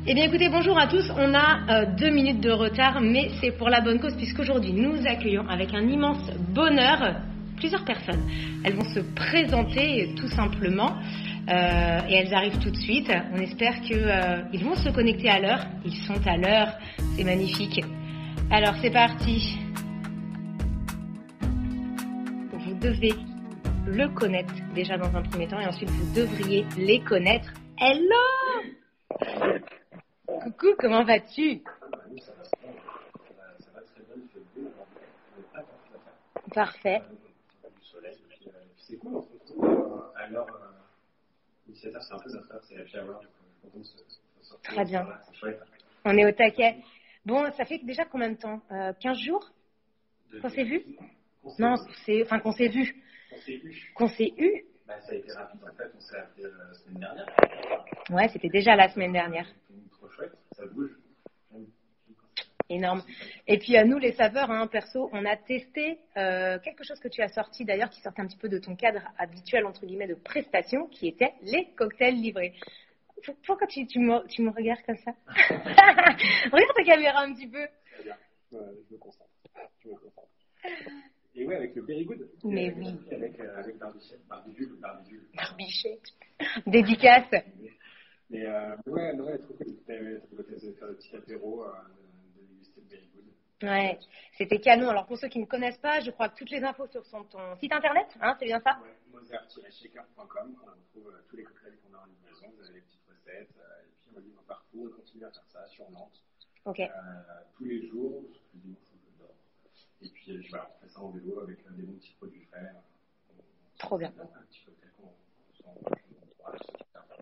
Eh bien écoutez, bonjour à tous, on a 2 minutes de retard, mais c'est pour la bonne cause puisqu'aujourd'hui nous accueillons avec un immense bonheur plusieurs personnes. Elles vont se présenter tout simplement et elles arrivent tout de suite. On espère qu'ils vont se connecter à l'heure, ils sont à l'heure, c'est magnifique. Alors c'est parti. Vous devez le connaître déjà dans un premier temps et ensuite vous devriez les connaître. Hello! Coucou, comment vas-tu? Ça va très bien, il fait beau, Parfait. du soleil, c'est cool, on se retrouve à l'heure 17h, c'est un peu notre heure, c'est happy hour, donc je suis content de se sortir. Très bien. C'est chouette. On est au taquet. Bon, ça fait déjà combien de temps 15 jours qu'on s'est vu? Non, qu'on s'est vu. Qu'on s'est eu. Bah, ça a été rapide, en fait, on s'est appelé la semaine dernière. Ouais, c'était déjà la semaine dernière. C'est trop chouette, ça bouge. Énorme. Et puis nous, les saveurs, perso, on a testé quelque chose que tu as sorti d'ailleurs, qui sortait un petit peu de ton cadre habituel, entre guillemets, de prestation, qui était les cocktails livrés. Pourquoi tu me regardes comme ça? Regarde ta caméra un petit peu. Très bien, je me concentre. Et ouais, avec le Very Good. Mais oui. Avec Barbidule. Barbichette. Dédicace. Mais ouais, trop cool. T'avais l'occasion de faire le petit apéro, de déguster le Very Good. Ouais, c'était canon. Alors pour ceux qui ne connaissent pas, je crois que toutes les infos sur ton site internet, c'est bien ça? Ouais, moser-shaker.com, on retrouve tous les cocktails qu'on a en livraison, vous avez les petites recettes, et puis on livre partout, on continue à faire ça sur Nantes. Ok. Tous les jours, sauf le dimanche où je dors. Et puis voilà, on fait ça en vélo avec des bons petits produits frais. Trop bien. Un petit cocktail qu'on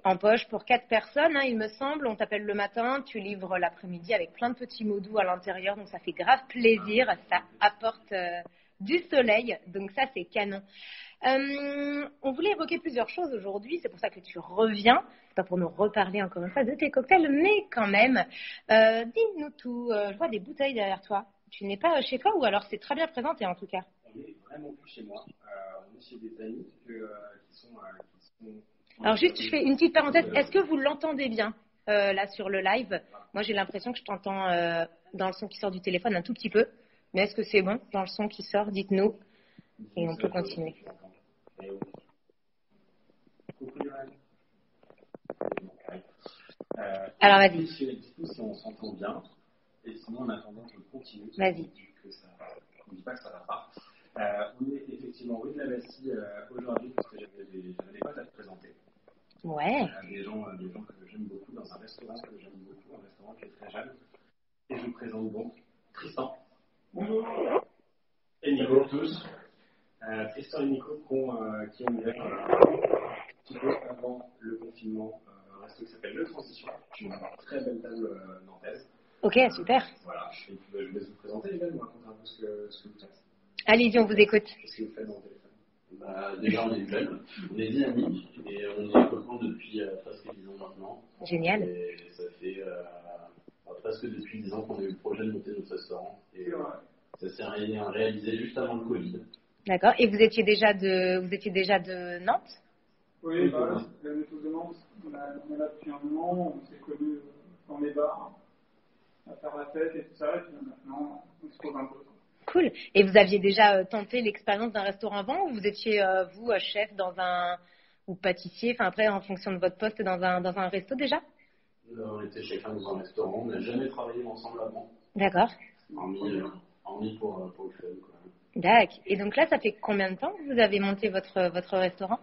en poche pour 4 personnes, il me semble. On t'appelle le matin, tu livres l'après-midi avec plein de petits mots doux à l'intérieur, donc ça fait grave plaisir, ça apporte du soleil, donc ça c'est canon. On voulait évoquer plusieurs choses aujourd'hui, c'est pour ça que tu reviens, c'est pas pour nous reparler encore une fois de tes cocktails, mais quand même, dis-nous tout. Je vois des bouteilles derrière toi. Tu n'es pas chez toi ou alors c'est très bien présenté en tout cas? On est vraiment plus chez moi, on est chez des amis qui sont Alors juste, je fais une petite parenthèse. Est-ce que vous l'entendez bien là sur le live? Moi, j'ai l'impression que je t'entends dans le son qui sort du téléphone un tout petit peu. Mais est-ce que c'est bon dans le son qui sort? Dites-nous. Et on peut continuer. Alors, vas-y. Dites-nous si on s'entend bien. Et sinon, en attendant, je continue. Vas-y. On ne dit pas que ça va pas. On est effectivement rue de la Bastille aujourd'hui parce que j'avais des potes à te présenter. Ouais. Des gens que j'aime beaucoup dans un restaurant un restaurant qui est très jeune. Et je vous présente donc Tristan. Bonjour. Et Nico, tous. Tristan et Nico qui ont ouvert un petit peu avant le confinement un resto qui s'appelle Le Transition. Une très belle table nantaise. Ok, super. Voilà. Et puis je vais vous présenter les gars, vous raconter un peu ce que vous faites. Allez-y, on vous écoute. Qu'est-ce que vous faites dans le téléphone? Déjà, on est jeunes, on est dynamiques et on est copains depuis presque 10 ans maintenant. Génial. Et ça fait presque depuis 10 ans qu'on a eu le projet de monter notre restaurant. Et ça s'est réalisé juste avant le Covid. D'accord. Et vous étiez déjà de Nantes? Oui, la méthode de Nantes, on est là depuis un moment, on s'est connus dans les bars, à faire la fête et tout ça, et puis maintenant, on se pose un peu. Cool. Et vous aviez déjà tenté l'expérience d'un restaurant avant ou vous étiez, vous, chef ou pâtissier, après en fonction de votre poste dans un resto déjà? On était chacun dans un restaurant, on n'a jamais travaillé ensemble avant. D'accord. Hormis pour le fun, quoi. D'accord. Et donc là, ça fait combien de temps que vous avez monté votre restaurant?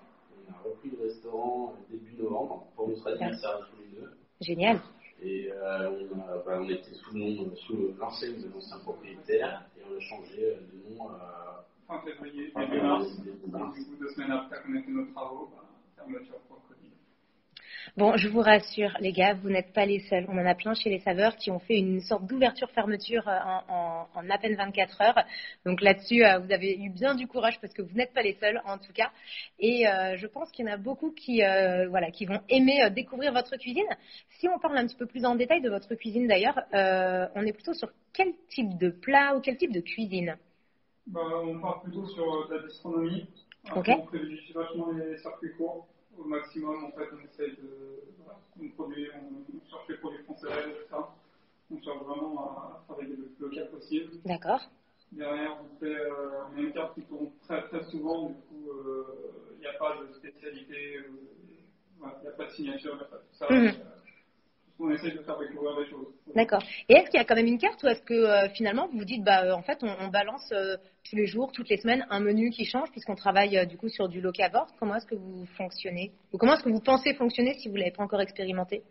On a repris le restaurant début novembre pour notre anniversaire tous les deux. Génial. Et on était sous l'enseigne de l'ancien propriétaire et on a changé de nom fin février, début mars. Du coup, 2 semaines après qu'on ait fait nos travaux, fermeture pour le Covid. Bon, je vous rassure, les gars, vous n'êtes pas les seuls. On en a plein chez les saveurs qui ont fait une sorte d'ouverture-fermeture en à peine 24 heures. Donc là-dessus, vous avez eu bien du courage parce que vous n'êtes pas les seuls, en tout cas. Et je pense qu'il y en a beaucoup qui vont aimer découvrir votre cuisine. Si on parle un petit peu plus en détail de votre cuisine, d'ailleurs, on est plutôt sur quel type de plat ou quel type de cuisine? On part plutôt sur de la gastronomie. Ok. On privilégie vachement les circuits courts. Au maximum, en fait, on essaye on cherche les produits français vraiment à travailler le plus local possible. D'accord. Derrière, on a une carte qui tourne très très souvent, du coup, il n'y a pas de spécialité, il n'y a pas de signature, il n'y a pas de tout ça. On essaie de faire découvrir des choses. D'accord. Et est-ce qu'il y a quand même une carte ou est-ce que finalement vous vous dites, en fait, on balance tous les jours, toutes les semaines, un menu qui change puisqu'on travaille du coup sur du locavore? Comment est-ce que vous fonctionnez? Ou comment est-ce que vous pensez fonctionner si vous ne l'avez pas encore expérimenté?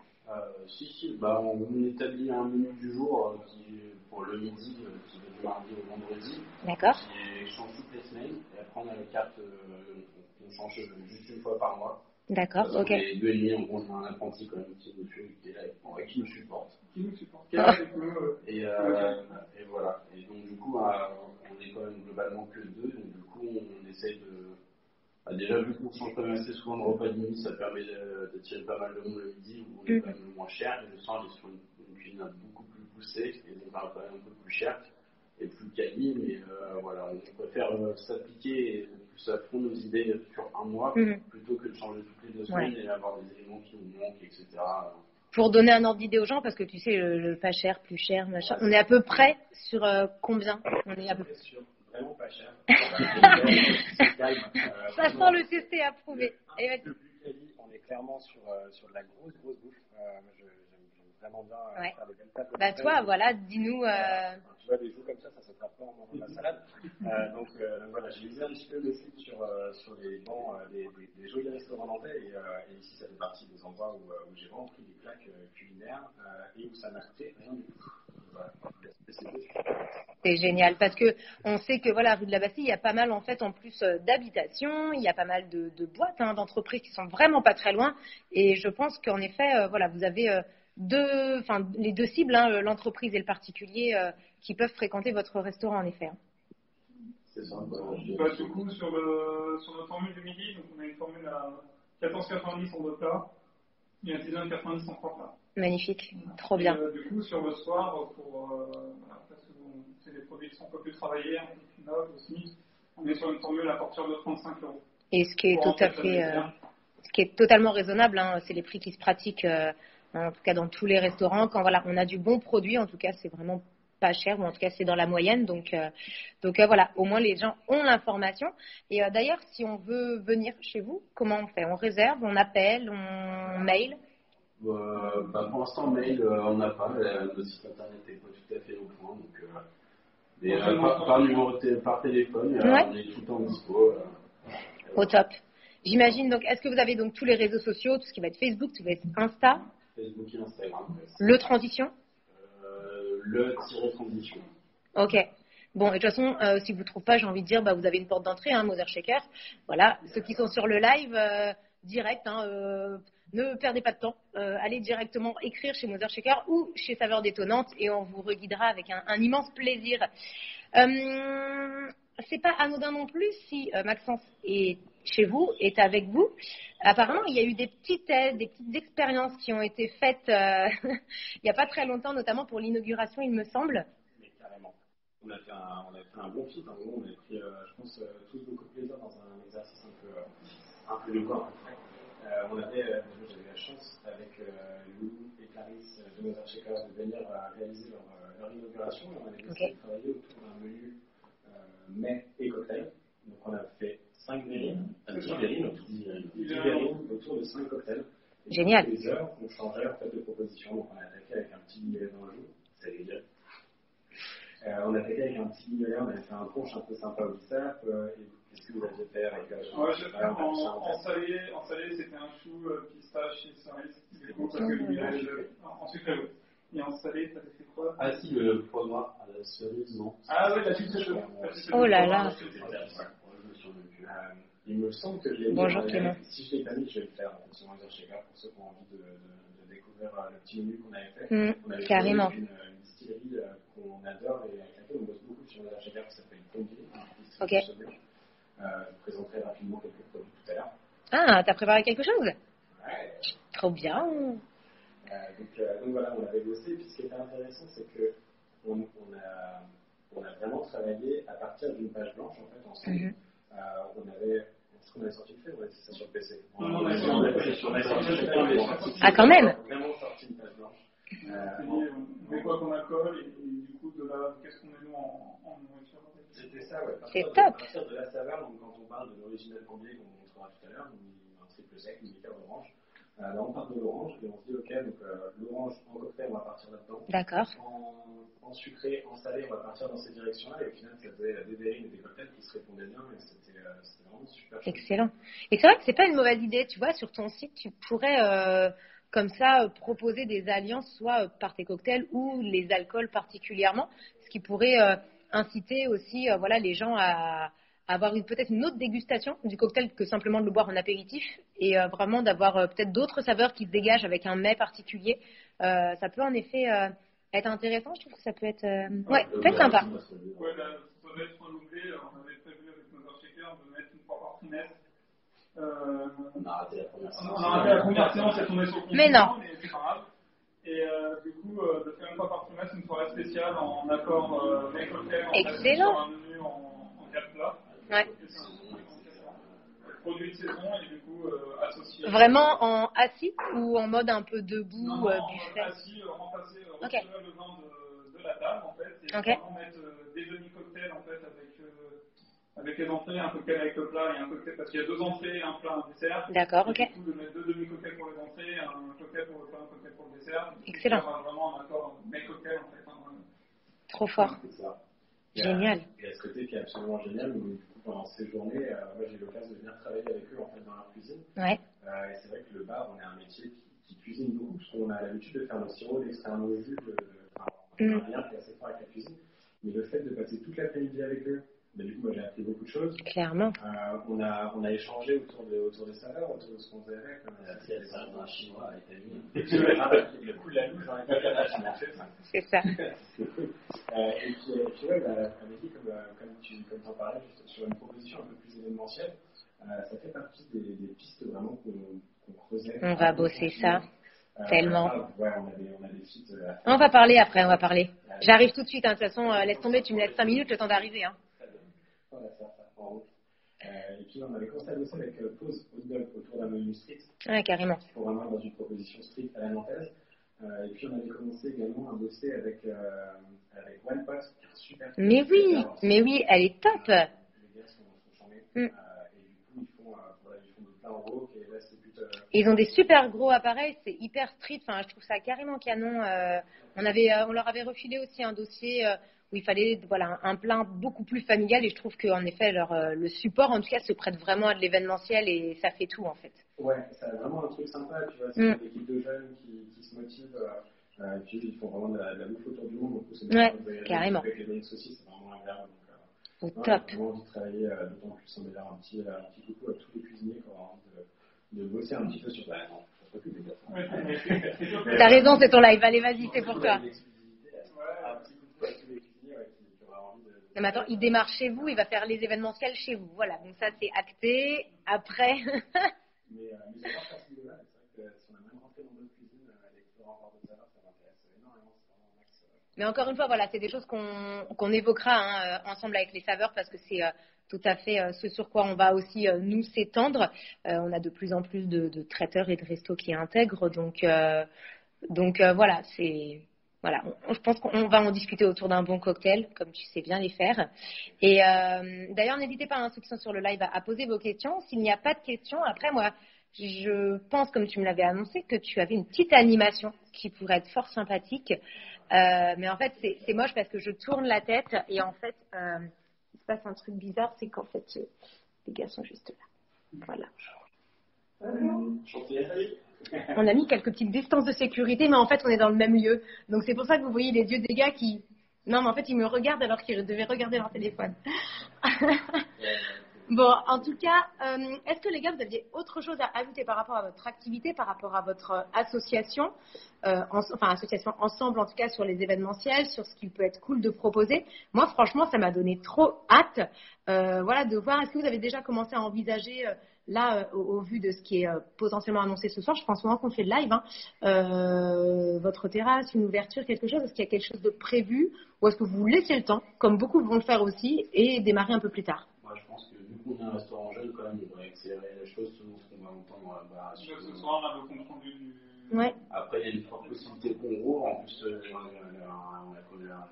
Si, on établit un menu du jour qui est pour le midi, qui va du mardi au vendredi. D'accord. Qui change toutes les semaines. Et après, on a les cartes qu'on change juste une fois par mois. D'accord, parce ok. Les 2 et demi, on a un apprenti quand même qui nous suit, qui est là, qui nous supporte. Et voilà. Et donc, du coup, on est quand même globalement que 2. Donc, du coup, on essaye de. Déjà, vu qu'on change quand même assez souvent de repas de midi, ça permet d'attirer pas mal de monde le midi, où on est quand même le moins cher. Et le soir, on est sur une cuisine beaucoup plus poussée, et donc quand même un peu plus cher et plus quali. Mais voilà, on préfère s'appliquer et plus à fond nos idées sur un mois, plutôt que de changer toutes les 2 semaines et avoir des éléments qui nous manquent, etc. Pour donner un ordre d'idée aux gens, parce que tu sais, le pas cher, plus cher, machin, on est à peu près sur combien? On est à peu près sur vraiment pas cher. Ça sent le tester à prouver. Un peu plus quali, on est clairement sur de la grosse bouffe. J'aime vraiment bien faire des belles pâtes. Toi, voilà, dis-nous. Tu vois, des joues comme ça se tape pas en mangeant de la salade. Donc voilà, j'ai misé un petit peu le site sur les bancs des jolis restaurants nantais. Et ici, ça fait partie des endroits où j'ai vraiment pris des claques culinaires et où ça m'a coûté rien du tout. Voilà. C'est génial parce que on sait que voilà, rue de la Bastille, il y a pas mal en fait en plus d'habitations, il y a pas mal de boîtes, d'entreprises qui sont vraiment pas très loin. Et je pense qu'en effet, voilà, vous avez les 2 cibles, l'entreprise et le particulier, qui peuvent fréquenter votre restaurant en effet. C'est ça. Du coup, sur notre formule du midi, donc on a une formule à 14,90 en 2 plats et à 19,90 en 3 plats. Magnifique, trop bien. Et, du coup, sur le soir, parce que c'est des produits qui sont un peu plus travaillés, un peu plus nobles aussi, on est sur une formule à partir de 35 €. Et ce qui est totalement raisonnable, c'est les prix qui se pratiquent, en tout cas dans tous les restaurants. Quand voilà, on a du bon produit, en tout cas, c'est vraiment pas cher, ou en tout cas, c'est dans la moyenne. Donc voilà, au moins les gens ont l'information. Et d'ailleurs, si on veut venir chez vous, comment on fait? On réserve, on appelle, on mail? Pour l'instant, mail, on n'a pas. Notre site internet n'est pas tout à fait au point. Donc, mais par téléphone, on est tout le temps dispo. Au top. J'imagine, donc, est-ce que vous avez donc tous les réseaux sociaux, tout ce qui va être Facebook, tout ce qui va être Insta? Facebook et Instagram. Le transition? Le-transition. Ok. Bon, et de toute façon, si vous ne trouvez pas, j'ai envie de dire, vous avez une porte d'entrée, Mother Shaker. Voilà, ceux qui sont sur le live, direct, ne perdez pas de temps. Allez directement écrire chez Mother Shaker ou chez Saveurs Détonnantes et on vous reguidera avec un immense plaisir. C'est pas anodin non plus si Maxence est chez vous, est avec vous. Apparemment, il y a eu des petits tests, des petites expériences qui ont été faites il n'y a pas très longtemps, notamment pour l'inauguration, il me semble. Mais carrément. On a fait un bon fit. On a pris, je pense, tous beaucoup de plaisir dans un exercice un peu nouveau. J'avais la chance avec Lou et Clarisse de Mother Shaker de venir réaliser leur inauguration. Et on avait décidé de travailler autour d'un menu mets et cocktail. Donc on a fait 5 verrines, un petit verrine autour de 5 cocktails. Et génial. Toutes les heures, on changeait en fait de proposition. Donc on a attaqué avec un petit mignolet dans le jour, ça veut dire. On a attaqué avec un petit mignolet, on avait fait un punch un peu sympa au bissap. Qu'est-ce que vous aviez fait avec en salé, c'était un chou, pistache et cerise. En sucré, oui. Et en salé, ça fait quoi? Ah si, le foie gras à la cerise, non. Ah oui, la sucre chaude. Oh là là. Il me semble que j'ai Bonjour Clément. Si je l'ai pas mis, je vais le faire sur Mother Shaker pour ceux qui ont envie de découvrir le petit menu qu'on avait fait. On avait carrément. Une distillerie qu'on adore et avec laquelle on bosse beaucoup sur Mother Shaker qui s'appelle Pompier. Ok. Je vous présenterai rapidement quelques produits tout à l'heure. Ah, t'as préparé quelque chose? Ouais. Trop bien. Donc voilà, on avait bossé. Et puis ce qui était intéressant, c'est que on a vraiment travaillé à partir d'une page blanche en fait ensemble. Est-ce qu'on avait sorti le fait ou on a ça sur le PC? On a sorti Ah, quand même. On a vraiment sorti une page blanche. On met quoi qu'on alcool et du coup, de là, qu'est-ce qu'on met nous en nourriture? C'était ça, ouais. C'est top. À partir de la saveur, donc quand on parle de l'original combier qu'on montrera tout à l'heure, un triple sec, une liqueur d'orange, on part de l'orange et on se dit, ok, donc l'orange en cocktail, on va partir là-dedans. D'accord. En sucré, en salé, on va partir dans ces directions-là. Et au final, ça faisait des verrines et des cocktails qui se répondaient bien. Et c'était vraiment super. Excellent. Et c'est vrai que c'est pas une mauvaise idée. Tu vois, sur ton site, tu pourrais comme ça proposer des alliances, soit par tes cocktails ou les alcools particulièrement, ce qui pourrait inciter aussi voilà, les gens à avoir peut-être une autre dégustation du cocktail que simplement de le boire en apéritif et vraiment d'avoir peut-être d'autres saveurs qui se dégagent avec un mets particulier. Ça peut en effet être intéressant. Je trouve que ça peut être, peut être sympa. Ouais, ça doit être renouvelé. On avait prévu avec nos architectes de mettre une fois par trimestre. On a raté la première séance. On a raté la première séance et tombé sur le confinement, Mais non. mais c'est pas grave. Et du coup, de faire une fois par trimestre une soirée spéciale en accord des cocktails. Excellent. Sur un menu en 4 plats. Ouais. Produits de saison et du coup associés. Vraiment en assis ou en mode un peu debout, non, buffet? assis, remplacer, retirer le vin de la table en fait, et Okay. vraiment mettre des demi-cocktails en fait avec les entrées, un cocktail avec le plat et un cocktail, parce qu'il y a 2 entrées, un plat, un dessert. D'accord, ok. Et du coup, de mettre 2 demi-cocktails pour les entrées, un cocktail pour le plat, un cocktail pour le dessert. Excellent. Faire vraiment un accord, mes cocktails en fait. Trop fort. C'est ça. Génial. Il y a ce côté qui est absolument génial. Où, du coup, pendant ces journées, moi j'ai eu l'occasion de venir travailler avec eux en fait, dans leur cuisine. Ouais. Et c'est vrai que le bar, on est un métier qui cuisine beaucoup, parce qu'on a l'habitude de faire nos sirops, d'extraire nos jus, on a un lien qui est assez fort avec la cuisine. Mais le fait de passer toute l'après-midi avec eux, du coup, moi j'ai appris beaucoup de choses. Clairement. On a échangé autour des saveurs, autour de ce qu'on faisait avec. On a appris à faire un chinois à l'Italie. Le coup de la louche, j'en ai pas fait, je m'en fais ça. C'est ça. Et puis ouais, Amélie, comme tu en parlais, juste sur une proposition un peu plus événementielle, ça fait partie des pistes vraiment qu'on creusait. On va bosser ça. Tellement. Ouais, on a des sites. On va parler après, on va parler. J'arrive tout de suite, hein. De toute façon, laisse tomber, tu me laisses 5 minutes le temps d'arriver. Hein. On va faire ça en route. Et puis on avait commencé à bosser avec Pause Hot Dog autour d'un menu street. Ouais, carrément. Pour vraiment dans une proposition street à la nantaise. Et puis on avait commencé également à bosser avec One Pot, qui est super. Mais oui, elle est top. Les gars sont charmés. Et du coup, ils font des plats en wok. Et là, c'est plutôt. Ils ont des super gros appareils, c'est hyper street. Enfin, je trouve ça carrément canon. On leur avait refilé aussi un dossier où il fallait un plat beaucoup plus familial. Et je trouve qu'en effet, le support, en tout cas, se prête vraiment à de l'événementiel et ça fait tout, en fait. Ouais, c'est vraiment un truc sympa. Tu vois, c'est une équipe de jeunes qui se motivent. Et puis, ils font vraiment de la bouffe autour du monde. Donc, c'est carrément. Avec les bonnes saucisses, c'est vraiment agréable. Au top. J'ai vraiment envie de travailler d'autant plus. On va dire un petit coucou à tous les cuisiniers qui ont envie de bosser un petit peu sur la. Non, je s'occupe des gars. T'as raison, c'est ton live. Allez, vas-y, c'est pour toi. Un petit coucou à tous les cuisiniers qui auraient envie de. Non, mais attends, il démarre chez vous, il va faire les événementiels chez vous. Voilà, donc ça, c'est acté. Après. Mais j'adore faire ce vidéo-là. C'est vrai que si on a même rentré dans d'autres cuisines, les rapports de saveur, ça m'intéresse énormément. C'est vraiment un axe. Mais encore une fois, voilà, c'est des choses qu'on évoquera ensemble avec les saveurs parce que c'est tout à fait ce sur quoi on va aussi nous s'étendre. On a de plus en plus de traiteurs et de restos qui intègrent, donc voilà, je pense qu'on va en discuter autour d'un bon cocktail, comme tu sais bien les faire. Et d'ailleurs, n'hésitez pas, ceux qui sont sur le live, à poser vos questions. S'il n'y a pas de questions, après moi, je pense, comme tu me l'avais annoncé, que tu avais une petite animation qui pourrait être fort sympathique. Mais en fait, c'est moche parce que je tourne la tête et en fait, il se passe un truc bizarre, c'est qu'en fait, les gars sont juste là. Voilà. On a mis quelques petites distances de sécurité, mais en fait, on est dans le même lieu. Donc, c'est pour ça que vous voyez les yeux des gars qui... Non, mais en fait, ils me regardent alors qu'ils devaient regarder leur téléphone. Bon, en tout cas, est-ce que les gars, vous aviez autre chose à ajouter par rapport à votre activité, par rapport à votre association, association ensemble en tout cas sur les événementiels, sur ce qu'il peut être cool de proposer? Moi, franchement, ça m'a donné trop hâte, de voir. Est-ce que vous avez déjà commencé à envisager là, au vu de ce qui est potentiellement annoncé ce soir, je pense souvent qu'on fait le live, votre terrasse, une ouverture, quelque chose, est-ce qu'il y a quelque chose de prévu ou est-ce que vous vous laissez le temps, comme beaucoup vont le faire aussi, et démarrer un peu plus tard? Moi, je pense que vu qu'on est un restaurant jeune, quand même, on devrait accélérer les choses selon ce qu'on va entendre. Ce soir, on a le compte rendu Ouais. Après, il y a une forte possibilité qu'on rouvre. En plus,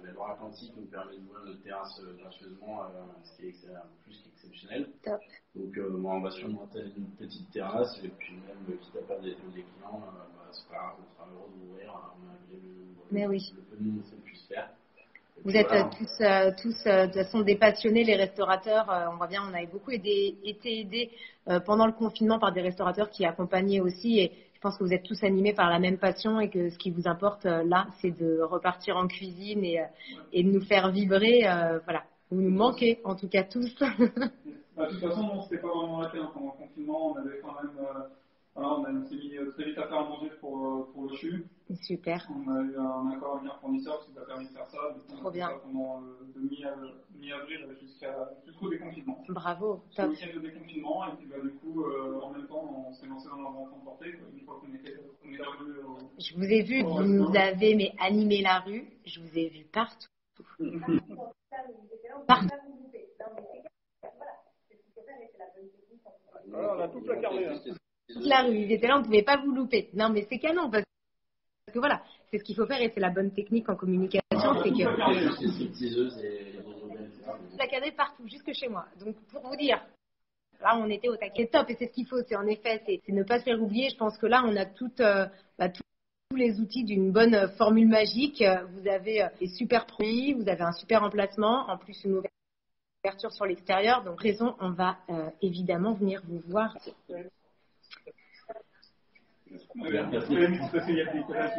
la Loire-Atlantique nous permet d'ouvrir notre terrasse gracieusement, ce qui est plus qu'exceptionnel. Top. Donc, on va sûrement monter une petite terrasse, et puis même, quitte à perdre des clients, c'est pas grave, on sera heureux d'ouvrir. On a Mais oui. le peu de monde qu'on puisse faire. Vous êtes tous de toute façon des passionnés, les restaurateurs. On voit bien, on avait beaucoup été aidés pendant le confinement par des restaurateurs qui accompagnaient aussi. Et je pense que vous êtes tous animés par la même passion et que ce qui vous importe là, c'est de repartir en cuisine et de nous faire vibrer. Voilà, vous nous manquez en tout cas tous. De toute façon, non, c'était pas vraiment arrêté pendant le confinement. On avait quand même, on s'est mis très vite à faire à manger pour le CHU. Super. On a eu un accord avec un fournisseur qui nous a permis de faire ça. Trop bien. Ça pendant de mi-avril jusqu'au déconfinement. Bravo. Top. Le week-end de déconfinement, et puis du coup, en même temps, on s'est lancé dans la vente emportée. Une fois qu'on était revenu Je vous ai vu, vous nous avez animé la rue. Je vous ai vu partout. Partout. Alors, on a tout placardé. Toute la rue, ils étaient là, on ne pouvait pas vous louper. Non, mais c'est canon, parce que voilà, c'est ce qu'il faut faire et c'est la bonne technique en communication, c'est que placardé partout, jusque chez moi. Donc, pour vous dire, là, on était au taquet top et c'est ce qu'il faut, c'est en effet, c'est ne pas se faire oublier. Je pense que là, on a tous les outils d'une bonne formule magique. Vous avez des super produits, vous avez un super emplacement, en plus une ouverture sur l'extérieur. Donc, raison, on va évidemment venir vous voir. Il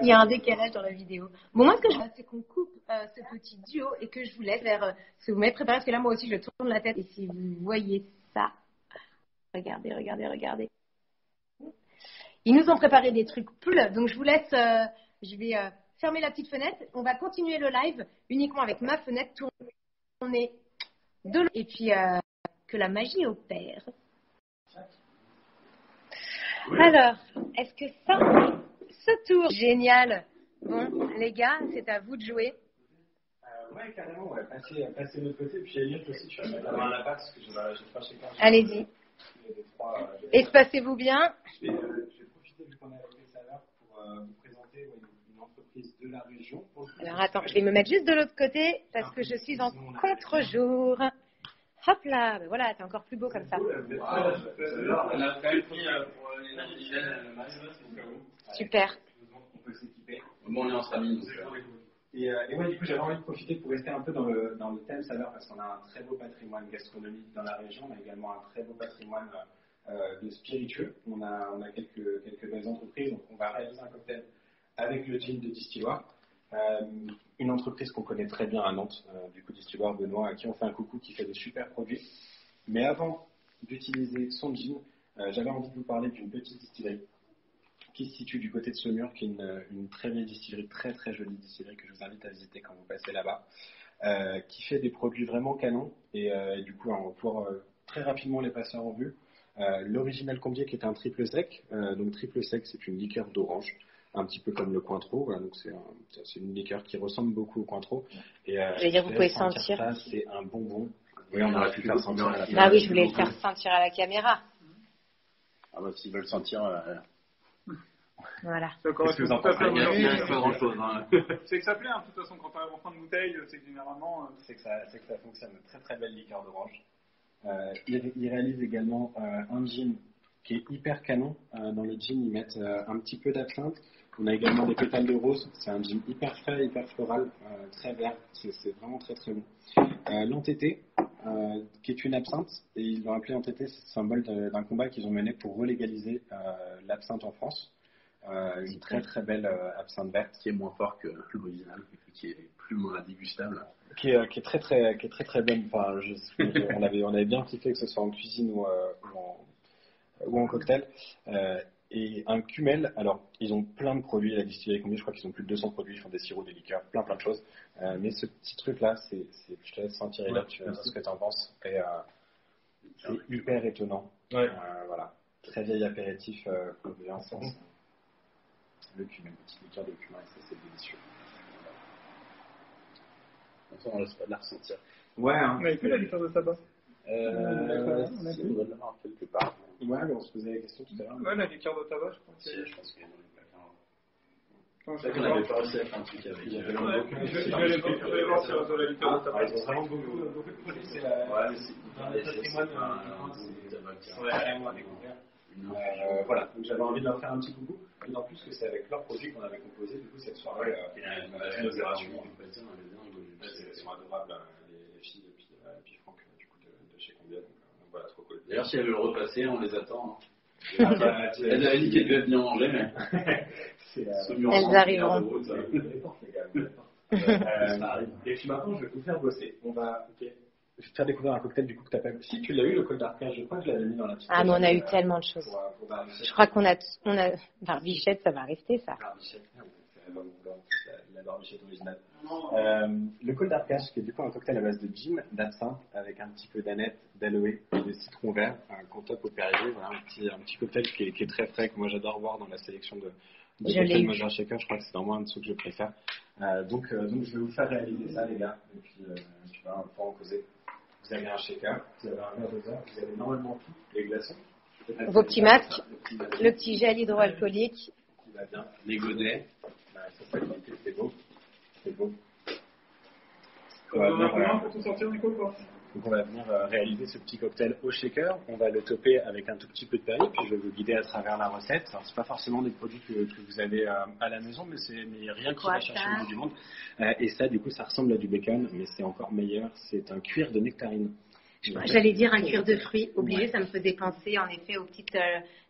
y a un décalage dans la vidéo. Bon, moi, ce que je veux, c'est qu'on coupe ce petit duo et que je vous laisse vers ce que vous m'avez préparé, parce que là, moi aussi, je tourne la tête. Et si vous voyez ça, regardez. Ils nous ont préparé des trucs poules, donc je vous laisse, je vais fermer la petite fenêtre. On va continuer le live uniquement avec ma fenêtre tournée de l'autre. Et puis, que la magie opère. Alors, est-ce que ce tour génial, bon, les gars, c'est à vous de jouer. Ouais, carrément, on va passer de l'autre côté. Puis Elliot aussi, tu vas mettre la main à la pâte, parce que j'ai pas chez toi. Allez-y. Espacez-vous bien. Je vais profiter vu qu'on est avec les saveurs pour vous présenter une entreprise de la région. Alors, attends, je vais me mettre juste de l'autre côté, parce que je suis en contre-jour. Hop là, ben voilà, c'est encore plus beau comme ça. Super. On peut s'équiper. Bon, on est en famille. Et ouais, du coup, j'avais envie de profiter pour rester un peu dans le thème saveur, parce qu'on a un très beau patrimoine gastronomique dans la région, on a également un très beau patrimoine de spiritueux. On a quelques belles entreprises, donc on va réaliser un cocktail avec le gin de Distilloir. Une entreprise qu'on connaît très bien à Nantes, du coup Distilloir Benoît, à qui on fait un coucou, qui fait de super produits. Mais avant d'utiliser son gin, j'avais envie de vous parler d'une petite distillerie qui se situe du côté de Saumur, qui est une très vieille distillerie, très très jolie distillerie que je vous invite à visiter quand vous passez là-bas, qui fait des produits vraiment canons, et du coup on va pouvoir très rapidement les passer en vue. L'original Combier qui est un triple sec, donc triple sec c'est une liqueur d'orange, un petit peu comme le Cointreau, voilà, donc c'est une liqueur qui ressemble beaucoup au Cointreau. Et, je veux dire, vous pouvez sentir. Ça, c'est un bonbon. Oui, on aurait pu faire sentir à la caméra. Ah oui, je voulais le faire sentir à la caméra. Ah bah s'ils veulent sentir. Voilà. Qu'est-ce que vous en pensez? Pas grand-chose. Hein. C'est que ça plaît, hein, de toute façon, quand tu arrives en fin de bouteille, c'est que généralement. C'est que ça fonctionne. Très très belle liqueur d'orange. Ils réalisent également un gin qui est hyper canon. Dans le gin, ils mettent un petit peu d'absinthe. On a également des pétales de rose. C'est un gin hyper frais, hyper floral, très vert. C'est vraiment très très bon. L'entêté, qui est une absinthe, et ils l'ont appelé entêté, c'est le symbole d'un combat qu'ils ont mené pour relégaliser l'absinthe en France. Une très très belle absinthe verte. Qui est moins fort que l'original, qui est plus dégustable. Qui est très très bonne. Enfin, on avait bien kiffé que ce soit en cuisine ou en cocktail. Et un cumel, alors ils ont plein de produits à la distillerie Combier, je crois qu'ils ont plus de 200 produits, ils font des sirops, des liqueurs, plein de choses. Mais ce petit truc là, je te laisse sentir là, tu vas dire ce que tu en penses. Et c'est hyper étonnant. Ouais. Voilà, très vieil apéritif qu'on veut en sens. Le cumin, petite liqueur de cumin, c'est délicieux. On laisse pas de la ressentir. Ouais, hein. On avait plus la liqueur de tabac. On doit l'avoir quelque part. Ouais, on se posait la question tout à l'heure. Ouais, la liqueur de tabac, je pense. Je pense qu'il y a dans les placards. C'est vrai qu'on avait pas réussi à faire un truc avec. Je vais aller voir sur la littérature. Ils ont vraiment beaucoup de projets. C'est la patrimoine du à découvrir. Voilà, donc j'avais envie de leur faire un petit coucou, d'autant plus que c'est avec leurs produits qu'on avait composé du coup cette soirée. Ils sont adorables, les filles, et puis Franck du coup de chez Combien. Donc voilà, trop cool. D'ailleurs, si elles veulent repasser, on les attend. Elle a dit qu'elle devait venir manger, mais elles arriveront. Et puis maintenant, je vais vous faire bosser. On va faire découvrir un cocktail du coup que tu appelles. Si tu l'as eu, le col d'arcage, je crois que je l'avais mis dans la petite. Ah, mais on a eu tellement de choses. Je crois qu'on a. Barbichette, ça va rester ça. Barbichette, la barbichette originale. Le col d'arcage, qui est du coup un cocktail à base de gin, d'absinthe, avec un petit peu d'aneth, d'aloe et de citron vert, qu'on top au Perrier. Voilà, un petit cocktail qui est très frais, que moi j'adore voir dans la sélection de cocktails Major Shaker. Je crois que c'est vraiment un de ceux que je préfère. Donc je vais vous faire réaliser ça, les gars. Et puis, tu vas un peu en causer. Vous avez un shaker, vous avez un verre de verre, vous avez normalement tout, les glaçons. Vos petits masques, le petit gel hydroalcoolique. Qui va bien. Les godets. C'est beau. C'est beau. On a combien pour tout sortir, Nico, quoi? Donc on va venir réaliser ce petit cocktail au shaker. On va le topper avec un tout petit peu de Perrier, puis je vais vous guider à travers la recette. Alors c'est pas forcément des produits que vous avez à la maison, mais rien qui va chercher au bout du monde. Et ça, du coup, ça ressemble à du bacon, mais c'est encore meilleur. C'est un cuir de nectarine. J'allais dire un cuir de fruits. Obligé, ça me faisait penser en effet aux petites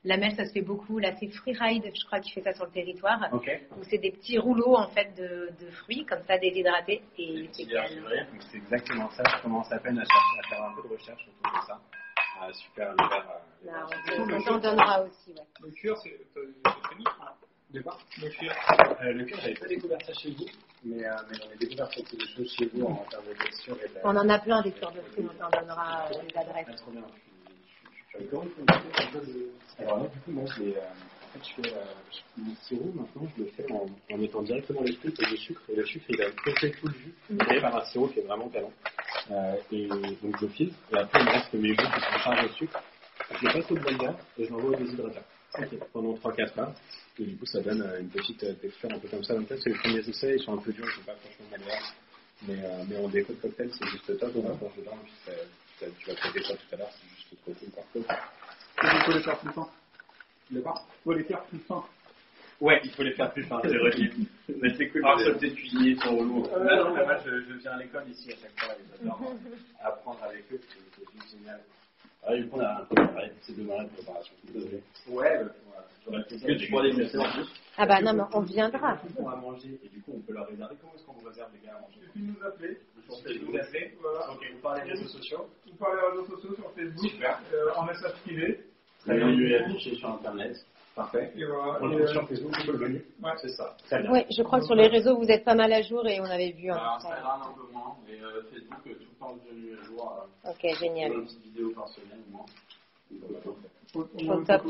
lamelles, ça se fait beaucoup. Là, c'est Freeride, je crois, qui fait ça sur le territoire. Okay. Où c'est des petits rouleaux en fait de fruits, comme ça, déshydratés. Et c'est c'est exactement ça. Je commence à peine à faire un peu de recherche autour de ça. Super, le verre. On t'en donnera aussi, ouais. Le cuir, c'est fini. De quoi? Le cuir. Le cuir, j'avais pas découvert ça chez vous, mais j'en ai découvert quelque chose chez vous en termes de texture. Et on en a plein des cuirs de fruits, on t'en donnera les adresses. Trop bien. Alors là, du coup, moi, je fais mon sirop, maintenant, je le fais en mettant directement les fruits et le sucre. Et le sucre, il va poser tout le jus. Et par un sirop qui est vraiment talent. Et donc, je filtre. Et après, il me reste mes jus qui sont chargés de sucre. Je le passe au blender et je l'envoie au déshydrateur. Pendant 3-4 heures. Et du coup, ça donne une petite texture un peu comme ça. Donc, là, c'est les premiers essais, ils sont un peu durs, ils ne sont pas franchement malléables. Mais en déco de cocktail, c'est juste top. On va plonger dedans. Et puis tu vas traiter ça tout à l'heure, c'est juste trop cool par contre. Il faut les faire plus fins. Le quoi? Il faut les faire plus fins. Ouais, il faut les faire plus fins, c'est vrai. Mais c'est cool. Alors, ça peut-être cuisinier sur le lourd. Non, moi, je viens à l'école ici à chaque fois et j'adore apprendre avec eux, c'est juste génial. Ah, du coup, on a un peu préparé, c'est de la préparation. Ouais, que tu pourras les laisser en plus. Ah bah non, mais on viendra. On va manger et du coup, on peut leur réserver. Comment est-ce qu'on vous réserve, les gars, à manger? Et puis nous appeler. Vous appelez. Voilà. Ok, vous parlez des réseaux sociaux. Vous parlez des réseaux sociaux sur Facebook. Super. En message privé. Très bien, il est affiché sur Internet. Parfait. Et voilà. On est sur Facebook, c'est le menu. Ouais, c'est ça. Très bien. Oui, je crois que sur les réseaux, vous êtes pas mal à jour et on avait vu. Instagram un peu moins, mais Facebook, tout le temps devenu à jour. Ok, génial. Une petite vidéo par semaine au moins. Au top.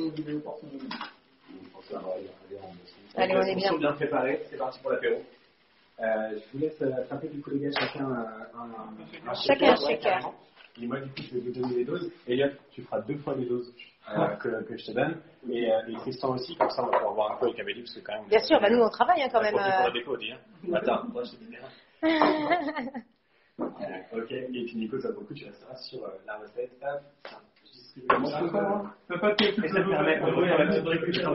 Allez, on est bien. Bien préparé, c'est parti pour l'apéro. Je vous laisse frapper du coup les gars, chacun un Chacun un shaker. Et moi du coup je vais vous donner les doses. Elliot, tu feras 2 fois les doses que je te donne. Et Tristan aussi, comme ça on va pouvoir voir un peu avec Amélie parce que quand même. Bien sûr, bah nous on travaille quand même. Pour la déco, dis. Attends, moi je te dis bien. Ok, et puis Nico, ça va beaucoup, tu resteras sur la recette. T'as pas de calcul ça permet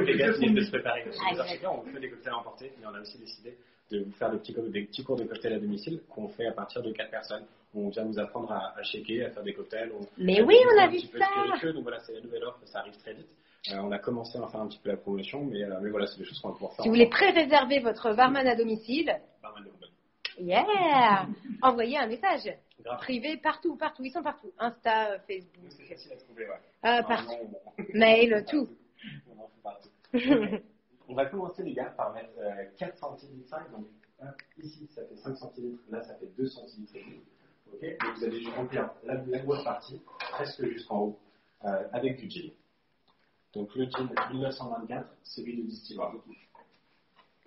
les gars finissent de se préparer. Ah, On fait des cocktails à emporter, mais on a aussi décidé de vous faire des petits cours de cocktails à domicile qu'on fait à partir de 4 personnes. On vient vous apprendre à shaker, à faire des cocktails. Mais oui, on a vu ça. Donc voilà, c'est la nouvelle offre, ça arrive très vite. On a commencé à en faire un petit peu la promotion, mais voilà, c'est des choses qu'on va pouvoir faire. Si vous voulez pré-réserver votre barman à domicile, barman de Roubaix. Yeah! Envoyez un message. Grave. Privé, partout, ils sont partout. Insta, Facebook. C'est facile à trouver, ouais. Partout. Mail, tout. On en fait partout. On va commencer, les gars, par mettre 4 centilitres 5. Donc, ici, ça fait 5 centilitres. Là, ça fait 2 centilitres et demi. Ok. Donc, vous allez remplir la grosse partie, presque jusqu'en haut, avec du gin. Donc, le gin 1924, celui de distilloir.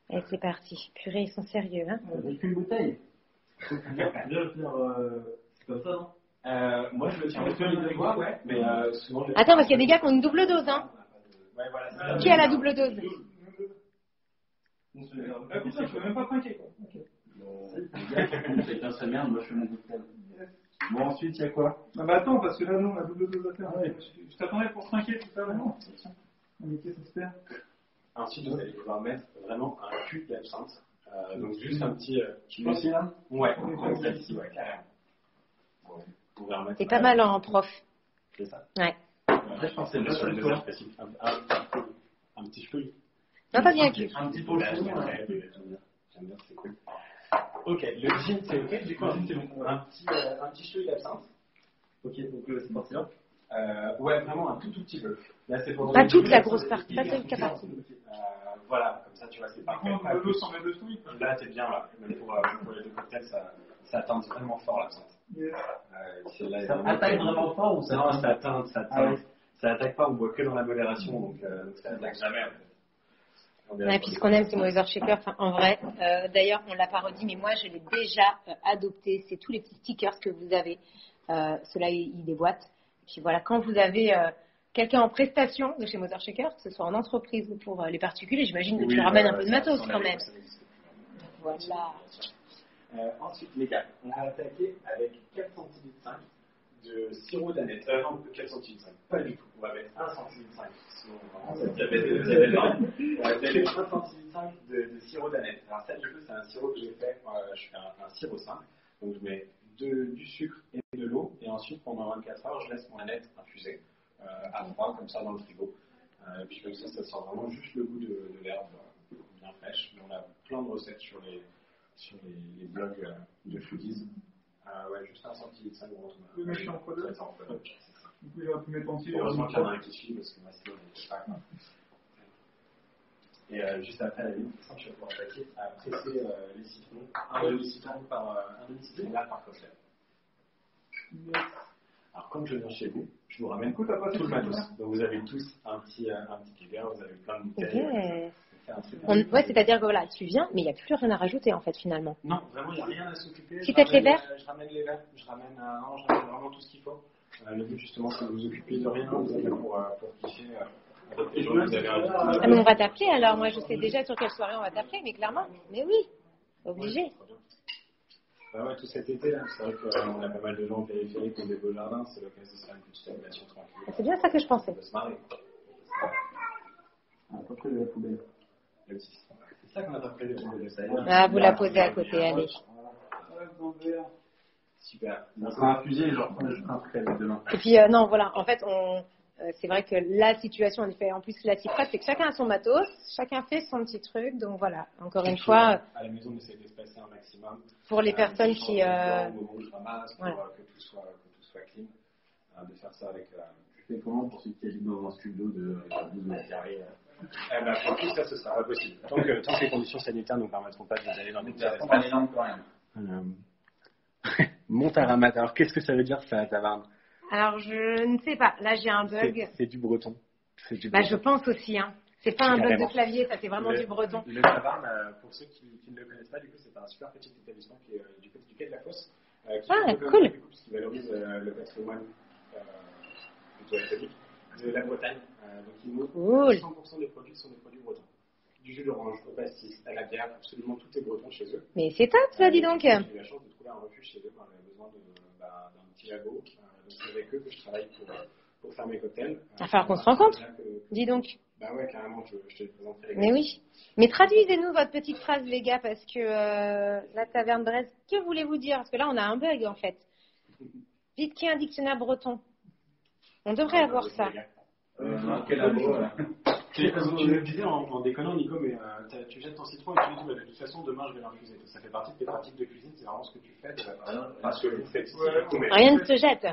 Et c'est parti. Purée, ils sont sérieux, hein? Avec une bouteille. C'est comme ça, non Moi, je le tiens au de moi, ouais. Mais souvent. Attends, parce qu'il y a des gars qui ont une double dose, hein? Ouais, voilà. Qui a la double dose? Ah putain, je peux même pas trinquer quoi. Okay. Chacun sa merde, moi je fais mon cocktail. Bon, ensuite, il y a quoi? Ah bah attends, parce que là, nous, on a double dose à faire. Ah ouais. Je t'attendais pour trinquer tout ça, non? Ok, ça se perd. Ensuite, vous allez pouvoir mettre vraiment un cul d'absinthe. Donc, juste un petit. Tu penses là? Ouais, donc celle-ci, ouais, carrément. Ouais. Vous pouvez remettre. C'est pas mal en prof. C'est ça. Ouais. Je pense que c'est sur les dosage spécifiques. Un petit cheveu. Non, pas bien cul. Un petit peu de J'aime bien, c'est cool. Ok, le gin c'est ok, du coup c'est bon. Un petit cheveu d'absinthe. Ok, donc c'est parti là. Ouais, vraiment un tout petit peu. Là c'est pour Pas toute la grosse partie, pas toute la partie. Voilà, comme ça tu vois, c'est parfait. L'eau sans mettre de souris. Là t'es bien là. Même pour les deux cocktails, ça teinte vraiment fort l'absinthe. Yes. Ça attaque vraiment fort ou ça? Non, ça teinte. Ça attaque pas, on boit que dans la modération, donc ça attaque jamais en fait. Ouais, puis ce qu'on aime, c'est Mother Shaker. Enfin, en vrai, d'ailleurs, on l'a pas redit, mais moi, je l'ai déjà adopté. C'est tous les petits stickers que vous avez. Ceux-là, ils déboîtent. Puis voilà, quand vous avez quelqu'un en prestation de chez Mother Shaker, que ce soit en entreprise ou pour les particuliers, j'imagine que tu ramènes un peu de matos quand même. Voilà. Ensuite, les gars, on va attaquer avec 4 centilitres 5 de sirop d'aneth. Non, 4 centilitres 5, pas du tout. On va mettre 1 centilitre 5. Sinon, ça va être 1 centilitre 5 de sirop d'aneth. Alors, ça, du coup, c'est un sirop que j'ai fait. Je fais un sirop simple. Donc, je mets du sucre et de l'eau. Et ensuite, pendant 24 heures, je laisse mon aneth infuser à froid, comme ça, dans le frigo. Et puis, comme ça sent vraiment juste le goût de l'herbe bien fraîche. Mais on a plein de recettes sur les blogs de foodies. Ouais, juste 1 centilitre 5 gros. Le mec en x2. C'est ça, en fait. Du coup, il va tout mettre en dessous. Heureusement qu'il y en a un qui suit, parce que moi, sinon, je ne sais pas quoi. Et juste après la limite, je vais pouvoir attaquer à presser les citrons. Un demi-citron par cocktail. Alors, comme je viens chez vous, je vous ramène tout le matos. Donc, vous avez tous un petit hiver, vous avez plein de bouteilles. Ouais, c'est-à-dire que voilà, tu viens, mais il n'y a plus rien à rajouter en fait finalement. Non, vraiment, il n'y a rien à s'occuper. Tu pètes les verres? Je ramène les verres, je ramène vraiment tout ce qu'il faut. Le but justement, c'est que vous occupez de rien, vous êtes là pour kiffer. Mais on va t'appeler alors, moi je sais déjà sur quelle soirée on va t'appeler, mais clairement, mais oui, obligé. Bah ouais, tout cet été, là, c'est vrai qu'on a pas mal de gens en périphérie qui ont des beaux jardins, c'est l'occasion de se faire une petite animation tranquille. C'est bien ça que je pensais. De se marrer. On n'a pas pris de la poubelle. C'est ça qu'on a pas pris de la poubelle. Ah, vous la posez à côté, allez. Super. On sera infusé, genre, je ferai un truc avec demain. Et puis, non, voilà, en fait, c'est vrai que la situation, en plus, la cypresse, c'est que chacun a son matos, chacun fait son petit truc, donc voilà, encore une fois. À la maison, on essaie d'espacer un maximum. Pour les personnes qui. Au moment où je ramasse, pour voilà. que tout soit clean, de faire ça avec. Tu fais comment pour ceux qui habitent dans un studio de 12 mètres carrés? Pour tout ça, ce sera pas possible. Tant que les conditions sanitaires ne nous permettront pas d'aller dans des petits On va énorme quand même. Montaramate, alors qu'est-ce que ça veut dire ça à Taverne? Alors, je ne sais pas, là j'ai un bug. C'est du breton. Je pense aussi, hein. C'est pas un bug de clavier, ça c'est vraiment du breton. Le Taverne, pour ceux qui ne le connaissent pas, du coup, c'est un super petit établissement qui est du côté du quai de la Fosse. Cool. Du coup, parce qu'il valorise le patrimoine plutôt alcoolique de la Bretagne. Donc, ils nous 100% des produits sont des produits bretons. Du jus d'orange, au pastis, à la bière, absolument tout est breton chez eux. Mais c'est top, ça, dis donc. J'ai eu la chance de trouver un refuge chez eux quand j'avais besoin d'un petit labo. Donc, c'est avec eux que je travaille pour faire mes cocktails. Il va falloir qu'on se rencontre. Dis donc. Bah ouais, carrément, je te les présenterai. Mais oui. Mais traduisez-nous votre petite phrase, les gars, parce que la Taverne Brest, que voulez-vous dire? Parce que là, on a un bug, en fait. Dites qu'il y a un dictionnaire breton. On devrait avoir ça. Quel labo? Tu me disais en déconnant, Nico, mais tu jettes ton citron et tu dis de toute façon, demain, je vais l'infuser. Ça fait partie de tes pratiques de cuisine, c'est vraiment ce que tu fais. Parce que vous faites ici. Rien ne se jette.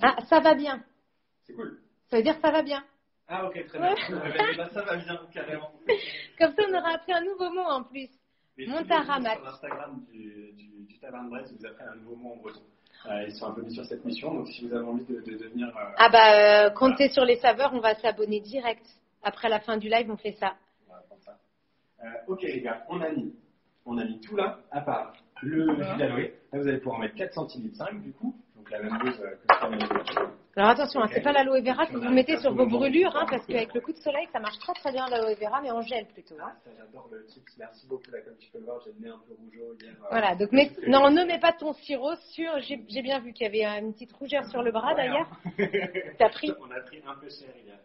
Ah, ça va bien. C'est cool. Ça veut dire ça va bien. Ah, ok, très bien. Ça va bien, carrément. Comme ça, on aura appris un nouveau mot en plus. Montaramate. Sur l'Instagram du Taverne Brest, vous apprenez un nouveau mot en breton. Ils sont un peu mis sur cette mission, donc si vous avez envie de devenir... comptez sur les saveurs, on va s'abonner direct. Après la fin du live, on fait ça. On va prendre ça. Ok les gars, on a mis tout là, à part le jus d'aloe. Là vous allez pouvoir mettre 4 centilitres 5 du coup. Donc la même dose que ça. Alors attention, c'est pas l'aloe vera que vous mettez sur vos brûlures, parce qu'avec le coup de soleil, ça marche très très bien l'aloe vera, mais en gel plutôt. Ça, j'adore le tips. Merci beaucoup. Là, comme tu peux le voir, j'ai le nez un peu rougeau hier. Voilà, donc non, ne mets pas ton sirop sur. J'ai bien vu qu'il y avait une petite rougeur sur le bras d'ailleurs. T'as pris. On a pris un peu cher hier.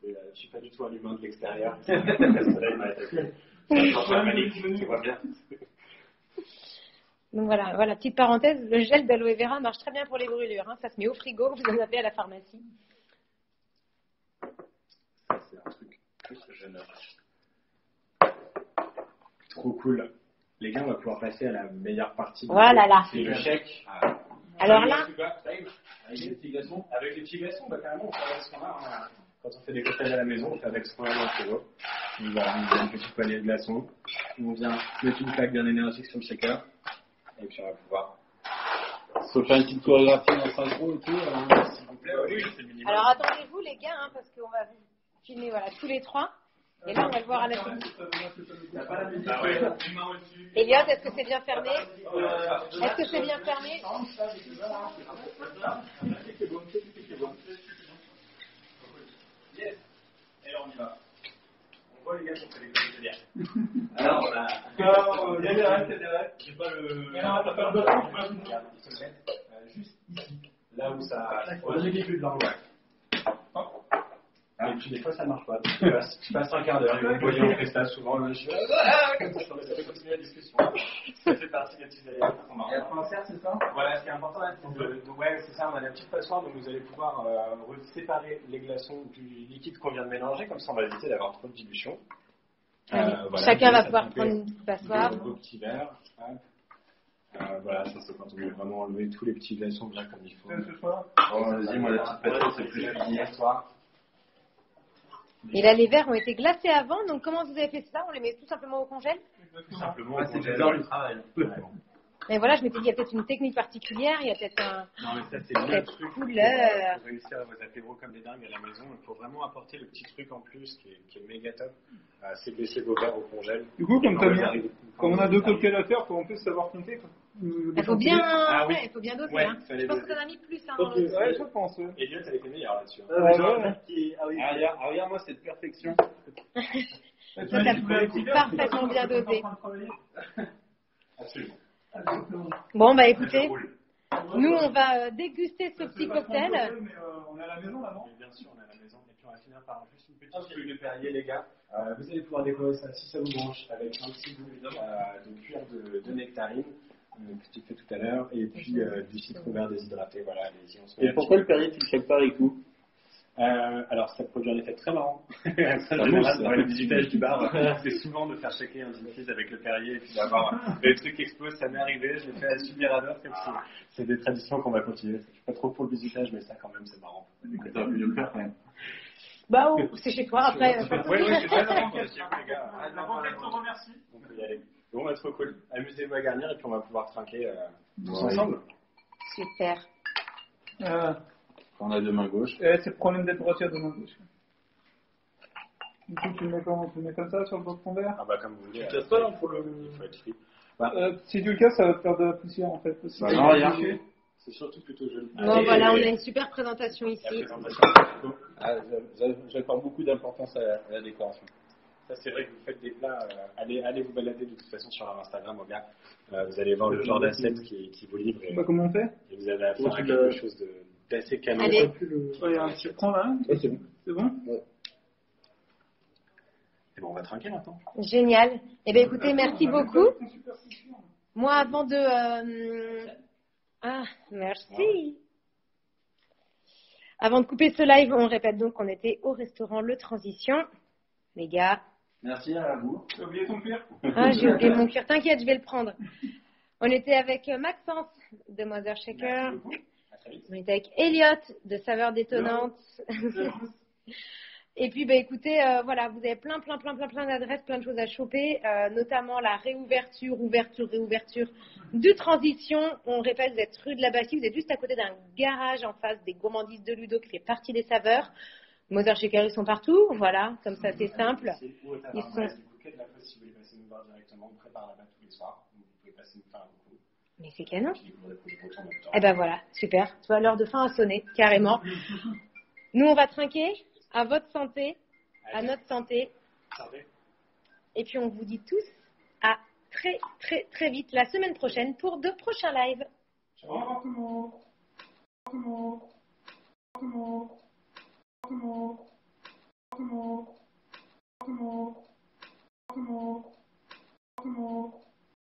Je suis pas du tout un humain de l'extérieur. Le soleil m'a attaqué. Tu vois bien. Donc voilà, petite parenthèse, le gel d'aloe vera marche très bien pour les brûlures. Ça se met au frigo, vous en avez à la pharmacie. Ça, c'est un truc que je note. Trop cool. Les gars, on va pouvoir passer à la meilleure partie. Voilà là. C'est le chèque. Alors là. Avec les petits glaçons, carrément, on fait avec ce qu'on a. Quand on fait des cocktails à la maison, on fait avec ce qu'on a dans le frigo. Donc voilà, on vient une petite poignée de glaçons. On vient mettre une plaque bien énergique sur le shaker. Et puis on va pouvoir. Faut faire une petite chorégraphie en synchro et tout. S'il vous plaît, oui, c'est le minimum. Alors attendez-vous les gars, parce qu'on va vous filmer tous les trois. Et là on va le voir à la fin. Elliot, est-ce que c'est bien fermé? Est-ce que c'est bien fermé? Yes. Et là on y va. On voit les gars qui ont fait les choses bien. Alors on a. Il y a des règles. J'ai pas le. Non, t'as pas le bâton. Ils se mettent juste ici, là où ça. On a mis plus de langue, ouais. Et puis des fois ça marche pas. Tu passes un quart d'heure, et vous voyez on fait ça souvent, je suis comme ça fait continuer la discussion. Ça fait partie des petits aléas. Il y a un cerf, c'est ça? Voilà, ce qui est important là, c'est ouais, c'est ça, on a la petite passoire, donc vous allez pouvoir séparer les glaçons du liquide qu'on vient de mélanger, comme ça on va éviter d'avoir trop de dilution. Voilà, chacun va pouvoir prendre une petite passoire. Vos petits verres. Voilà, ça c'est quand on veut vraiment enlever tous les petits glaçons bien comme il faut. Vas-y, moi la petite passoire c'est plus hier soir. Et là, les verres ont été glacés avant, donc comment vous avez fait ça? On les met tout simplement au congèle? Tout simplement, c'est bizarre le travail. Mais voilà, je m'étais dit, il y a peut-être une technique particulière, il y a peut-être un... Non, mais ça, c'est le truc couleur. pour réussir à vos apéros comme des dingues à la maison. Il faut vraiment apporter le petit truc en plus qui est méga top. C'est de laisser vos verres au congèle. Du coup, comme on a deux cocktails à faire, faut en plus savoir compter. Quoi. Il faut bien, oui. il faut bien doser. Ouais, Je pense que t'en as mis plus. Ouais, je pense. Elliot, elle était meilleure là-dessus. Regarde, moi cette perfection. Ça, t'as parfaitement bien dosé. Absolument. Bon, bah écoutez, nous on va déguster ce petit cocktail. Mais on est à la maison là, non? Bien sûr, on est à la maison. Et puis on va finir par juste une petite feuille de Perrier, les gars. Vous allez pouvoir décorer ça si ça vous branche avec un petit bout de cuir de nectarine que tu fais tout à l'heure. Et puis du citron vert déshydraté. Voilà, allez-y. Et pourquoi le Perrier tu le chèques pas avec tout? Alors, ça produit un effet très marrant. Dans le visitage du bar, c'est souvent de faire checker un gin avec le Perrier et puis d'avoir les trucs qui explosent. Ça m'est arrivé, je l'ai fait à Subirador. C'est des traditions qu'on va continuer. Je suis pas trop pour le visitage, mais ça, quand même, c'est marrant. T'as pu le faire quand même. Bah, c'est chez toi après. Oui, c'est très marrant, les gars. D'abord, je te remercie. On peut y aller. Bon, bah, trop cool. Amusez-vous à garnir et puis on va pouvoir trinquer tous ensemble. Super. On a deux mains gauches. C'est le problème d'être droitier de main gauche. Du coup, tu le mets comme ça sur le fond vert. Ah bah comme vous voulez. Tu casses pas pour le... Il faut être free. Si tu le casses, ça va te faire de la poussière en fait. Bah non, regarde. C'est surtout plutôt joli. Bon, voilà, on a une super présentation ici. J'accorde beaucoup d'importance à la décoration. Ça, c'est vrai que vous faites des plats. Allez vous balader de toute façon sur leur Instagram, mon gars. Vous allez voir le genre d'assiette qui vous livre. Bah, comment on fait? Et vous avez affaire à quelque chose d'assez canon. Allez. Tu prends là. C'est bon. C'est bon? Ouais. Et bon, on va trinquer maintenant. Génial. Eh bien, écoutez, merci beaucoup. Moi, avant de... merci. Avant de couper ce live, on répète donc qu'on était au restaurant Le Transition. Les gars. Merci à vous. Tu as oublié ton cuir? J'ai oublié mon cuir. T'inquiète, je vais le prendre. On était avec Maxence de Mother Shaker. On était avec Elliot de Saveurs Détonnantes. Et puis, écoutez, voilà, vous avez plein d'adresses, plein de choses à choper, notamment la réouverture du Transition. On répète, vous êtes rue de la Bastille, vous êtes juste à côté d'un garage en face des gourmandises de Ludo qui fait partie des saveurs. Mother Shaker, ils sont partout, voilà, comme ça c'est simple. Ils sont... Si vous voulez passer nous voir directement, on prépare là-bas tous les soirs. Vous pouvez passer nous faire un coucou. Mais c'est canon. Puis vous répondez autant en même temps. Eh ben voilà, super. Tu vois, l'heure de fin a sonné, carrément. Nous, on va trinquer à votre santé, à notre santé. Santé. Et puis, on vous dit tous à très, très, très vite la semaine prochaine pour de prochains lives. Au revoir tout le monde. Au revoir tout le monde. Au revoir tout le monde.